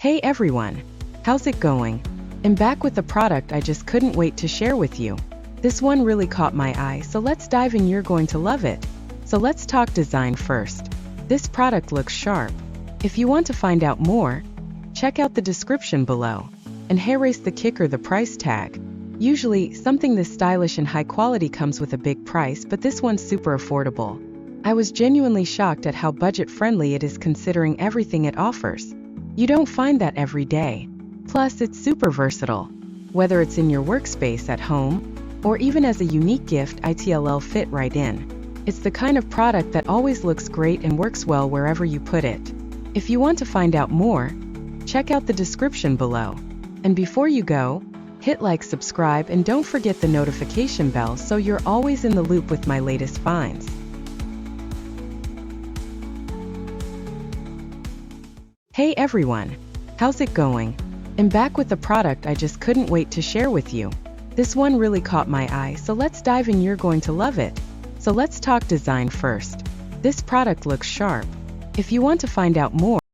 Hey everyone! How's it going? I'm back with a product I just couldn't wait to share with you. This one really caught my eye, so let's dive in. You're going to love it. So let's talk design first. This product looks sharp. If you want to find out more, check out the description below. And here's the kicker, the price tag. Usually, something this stylish and high quality comes with a big price, but this one's super affordable. I was genuinely shocked at how budget-friendly it is considering everything it offers. You don't find that every day. Plus, it's super versatile. Whether it's in your workspace at home, or even as a unique gift, it'll fit right in. It's the kind of product that always looks great and works well wherever you put it. If you want to find out more, check out the description below. And before you go, hit like, subscribe, and don't forget the notification bell so you're always in the loop with my latest finds. Hey everyone! How's it going? I'm back with a product I just couldn't wait to share with you. This one really caught my eye, so let's dive in. You're going to love it. So let's talk design first. This product looks sharp. If you want to find out more,